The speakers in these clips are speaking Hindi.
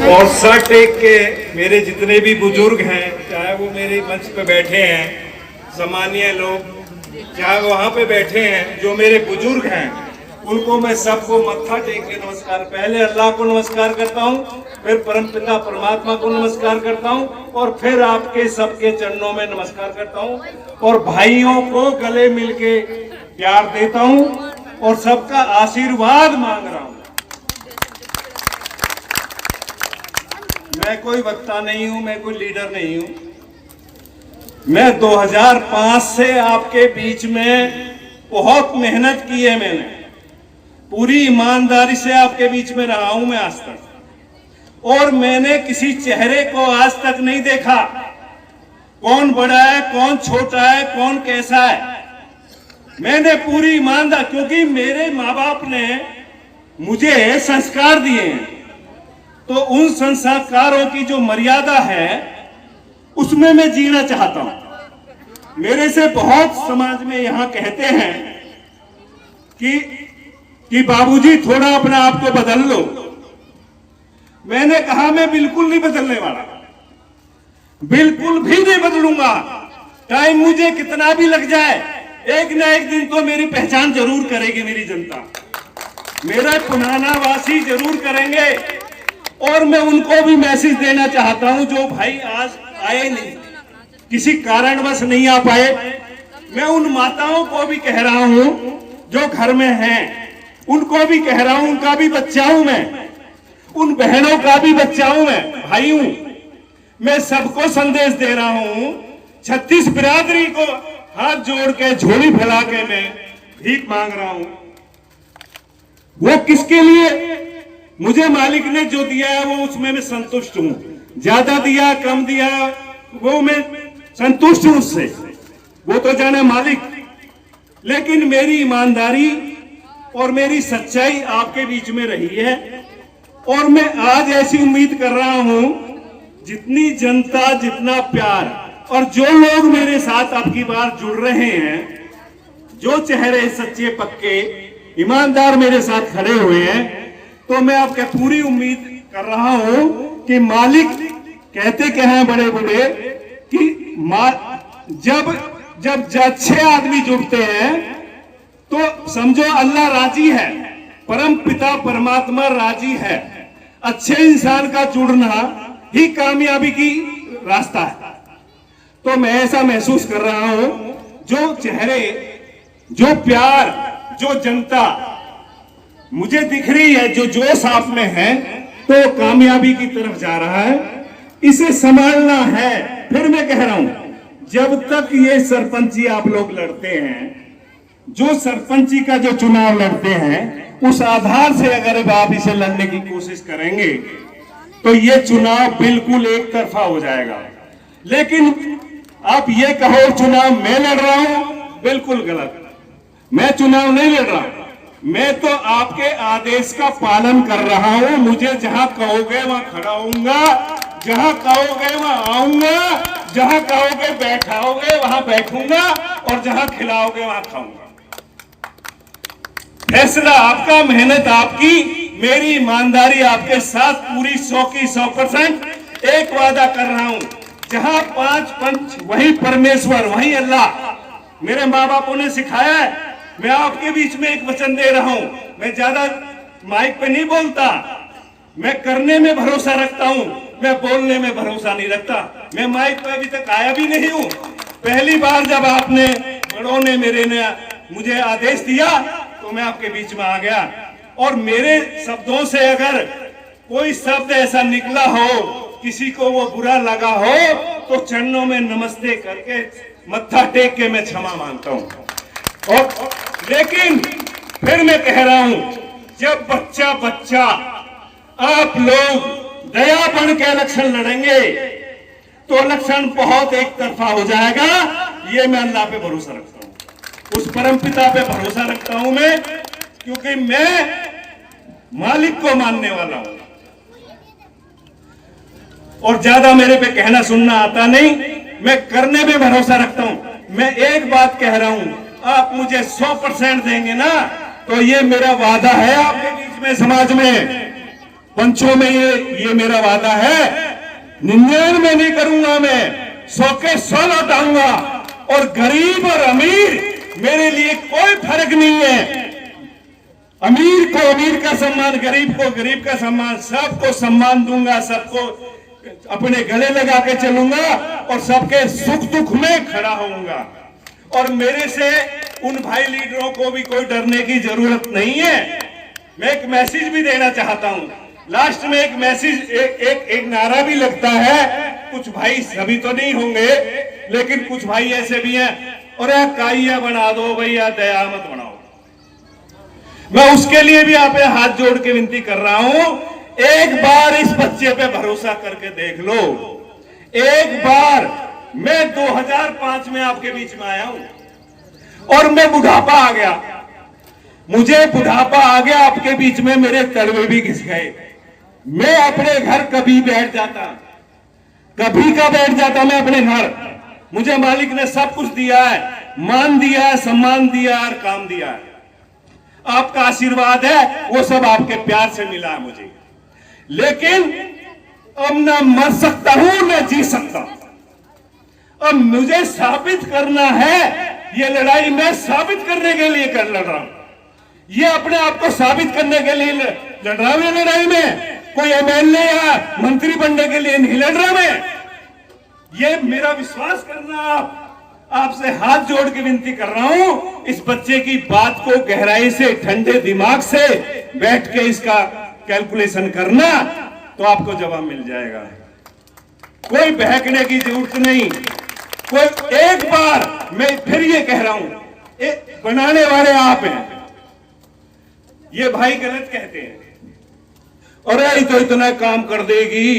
और सर टेक के मेरे जितने भी बुजुर्ग हैं, चाहे वो मेरे मंच पे बैठे हैं, सामान्य लोग चाहे वहां पे बैठे हैं, जो मेरे बुजुर्ग हैं, उनको मैं सबको मत्था टेक के नमस्कार, पहले अल्लाह को नमस्कार करता हूँ, फिर परमपिता परमात्मा को नमस्कार करता हूँ, और फिर आपके सबके चरणों में नमस्कार करता हूँ, और भाइयों को गले मिलके प्यार देता हूँ और सबका आशीर्वाद मांग रहा हूँ। मैं कोई वक्ता नहीं हूं, मैं कोई लीडर नहीं हूं। मैं 2005 से आपके बीच में बहुत मेहनत की है, मैंने पूरी ईमानदारी से आपके बीच में रहा हूं मैं आज तक, और मैंने किसी चेहरे को आज तक नहीं देखा कौन बड़ा है, कौन छोटा है, कौन कैसा है। मैंने पूरी ईमानदार, क्योंकि मेरे माँ बाप ने मुझे संस्कार दिए हैं, तो उन संस्कारों की जो मर्यादा है उसमें मैं जीना चाहता हूं। मेरे से बहुत समाज में यहां कहते हैं कि बाबूजी थोड़ा अपने आप को बदल लो। मैंने कहा मैं बिल्कुल नहीं बदलने वाला, बिल्कुल भी नहीं बदलूंगा। टाइम मुझे कितना भी लग जाए, एक ना एक दिन तो मेरी पहचान जरूर करेगी मेरी जनता, मेरा पुराना वासी जरूर करेंगे। और मैं उनको भी मैसेज देना चाहता हूं जो भाई आज आए नहीं, किसी कारणवश नहीं आ पाए। मैं उन माताओं को भी कह रहा हूं जो घर में हैं, उनको भी कह रहा हूं, उनका भी बच्चा हूं मैं, उन बहनों का भी बच्चा हूं मैं, भाई हूं। मैं सबको संदेश दे रहा हूं, 36 बिरादरी को हाथ जोड़ के झोली फैला के मैं भीख मांग रहा हूं। वो किसके लिए? मुझे मालिक ने जो दिया है वो उसमें मैं संतुष्ट हूं। ज्यादा दिया कम दिया वो मैं संतुष्ट हूं उससे, वो तो जाने मालिक। लेकिन मेरी ईमानदारी और मेरी सच्चाई आपके बीच में रही है, और मैं आज ऐसी उम्मीद कर रहा हूं जितनी जनता, जितना प्यार, और जो लोग मेरे साथ आपकी बार जुड़ रहे हैं, जो चेहरे सच्चे पक्के ईमानदार मेरे साथ खड़े हुए हैं, तो मैं आपके पूरी उम्मीद कर रहा हूं कि मालिक कहते क्या हैं बड़े बड़े कि जब अच्छे आदमी जुड़ते हैं तो समझो अल्लाह राजी है, परम पिता परमात्मा राजी है। अच्छे इंसान का जुड़ना ही कामयाबी की रास्ता है। तो मैं ऐसा महसूस कर रहा हूं, जो चेहरे, जो प्यार, जो जनता मुझे दिख रही है, जो जोश आप में है, तो कामयाबी की तरफ जा रहा है। इसे संभालना है। फिर मैं कह रहा हूं, जब तक ये सरपंची आप लोग लड़ते हैं, जो सरपंची का जो चुनाव लड़ते हैं, उस आधार से अगर आप इसे लड़ने की कोशिश करेंगे तो ये चुनाव बिल्कुल एक तरफा हो जाएगा। लेकिन आप ये कहो चुनाव मैं लड़ रहा हूं, बिल्कुल गलत। मैं चुनाव नहीं लड़ रहा, मैं तो आपके आदेश का पालन कर रहा हूं। मुझे जहां कहोगे वहां खड़ा होऊंगा, जहां कहोगे वहां आऊंगा, जहां कहोगे बैठाओगे वहां बैठूंगा, और जहां खिलाओगे वहां खाऊंगा। फैसला आपका, मेहनत आपकी, मेरी ईमानदारी आपके साथ पूरी 100 की 100%। एक वादा कर रहा हूं, जहां 5 पंच वही परमेश्वर, वही अल्लाह मेरे माँ बापों ने सिखाया है। मैं आपके बीच में एक वचन दे रहा हूं, मैं ज्यादा माइक पे नहीं बोलता, मैं करने में भरोसा रखता हूं, मैं बोलने में भरोसा नहीं रखता। मैं माइक पे अभी तक आया भी नहीं हूं। पहली बार जब आपने बड़ों ने मुझे आदेश दिया तो मैं आपके बीच में आ गया, और मेरे शब्दों से अगर कोई शब्द ऐसा निकला हो, किसी को वो बुरा लगा हो, तो चरणों में नमस्ते करके मत्था टेक के मैं क्षमा मांगता हूं। और लेकिन फिर मैं कह रहा हूं, जब बच्चा बच्चा आप लोग दया बन के इलेक्शन लड़ेंगे तो इलेक्शन बहुत एक तरफा हो जाएगा। ये मैं अल्लाह पे भरोसा रखता हूं, उस परम पिता पे भरोसा रखता हूं मैं, क्योंकि मैं मालिक को मानने वाला हूं, और ज्यादा मेरे पे कहना सुनना आता नहीं, मैं करने में भरोसा रखता हूं। मैं एक बात कह रहा हूं, आप मुझे 100% देंगे ना, तो ये मेरा वादा है आपके बीच में, समाज में, पंचों में ये मेरा वादा है, 99 में नहीं करूंगा, मैं 100 के 100 लौटाऊंगा। और गरीब और अमीर मेरे लिए कोई फर्क नहीं है। अमीर को अमीर का सम्मान, गरीब को गरीब का सम्मान, सबको सम्मान दूंगा, सबको अपने गले लगा के चलूंगा और सबके सुख दुख में खड़ा होऊंगा। और मेरे से उन भाई लीडरों को भी कोई डरने की जरूरत नहीं है। मैं एक मैसेज भी देना चाहता हूं। लास्ट में एक मैसेज, एक नारा भी लगता है। कुछ भाई, सभी तो नहीं होंगे, लेकिन कुछ भाई ऐसे भी हैं, और काइया बना दो भैया, दया मत बनाओ। मैं उसके लिए भी आप हाथ जोड़ के विनती कर रहा हूं, एक बार इस बच्चे पे भरोसा करके देख लो। एक बार, मैं 2005 में आपके बीच में आया हूं और मैं बुढ़ापा आ गया, मुझे बुढ़ापा आ गया आपके बीच में, मेरे तड़वे भी घिस गए। मैं अपने घर कभी बैठ जाता, कभी का बैठ जाता मैं अपने घर। मुझे मालिक ने सब कुछ दिया है, मान दिया है, सम्मान दिया है और काम दिया है। आपका आशीर्वाद है, वो सब आपके प्यार से मिला है मुझे। लेकिन अब ना मर सकता हूं ना जी सकता हूं। अब मुझे साबित करना है, ये लड़ाई मैं साबित करने के लिए लड़ रहा हूं। ये अपने आप को साबित करने के लिए लड़ रहा हूं। ये लड़ाई में कोई एमएलए या मंत्री बनने के लिए नहीं लड़ रहा मैं। ये मेरा विश्वास करना, आपसे हाथ जोड़ के विनती कर रहा हूं। इस बच्चे की बात को गहराई से, ठंडे दिमाग से बैठ के इसका कैलकुलेशन करना, तो आपको जवाब मिल जाएगा। कोई बहकने की जरूरत नहीं। कोई, एक बार मैं फिर ये कह रहा हूं, बनाने वाले आप हैं। ये भाई गलत कहते हैं, अरे तो इतना काम कर देगी,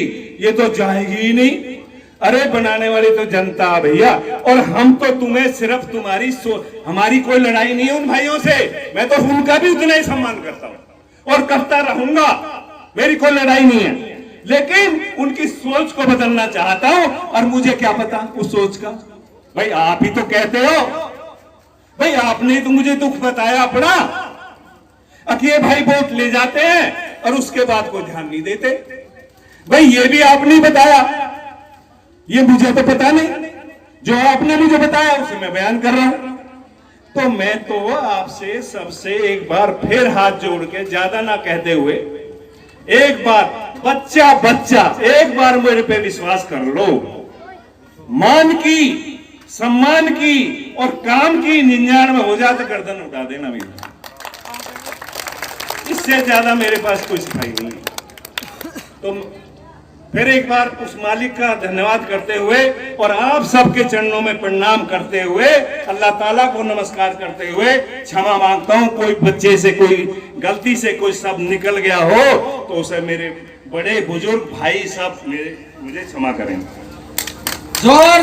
ये तो जाएगी ही नहीं। अरे बनाने वाली तो जनता भैया, और हम तो तुम्हें सिर्फ तुम्हारी हमारी कोई लड़ाई नहीं है उन भाइयों से। मैं तो उनका भी उतना ही सम्मान करता हूं और करता रहूंगा, मेरी कोई लड़ाई नहीं है। लेकिन उनकी सोच को बदलना चाहता हूं, और मुझे क्या पता उस सोच का। भाई आप ही तो कहते हो, भाई आपने तो मुझे दुख बताया अपना। अकेले भाई वोट ले जाते हैं और उसके बाद को ध्यान नहीं देते। भाई ये भी आपने बताया, ये मुझे तो पता नहीं, जो आपने मुझे बताया उसे मैं बयान कर रहा हूं। तो मैं तो आपसे सबसे एक बार फिर हाथ जोड़ के, ज्यादा ना कहते हुए, एक बार बच्चा एक बार मेरे पे विश्वास कर लो। मान की, सम्मान की और काम की 99 हो जाए तो गर्दन उठा देना भी। इससे ज्यादा मेरे पास कोई सिपाही नहीं। तो फिर एक बार उस मालिक का धन्यवाद करते हुए और आप सबके चरणों में प्रणाम करते हुए, अल्लाह ताला को नमस्कार करते हुए क्षमा मांगता हूं। कोई बच्चे से कोई गलती से कोई शब्द निकल गया हो तो उसे मेरे बड़े बुजुर्ग भाई सब मुझे क्षमा करें। जोरदार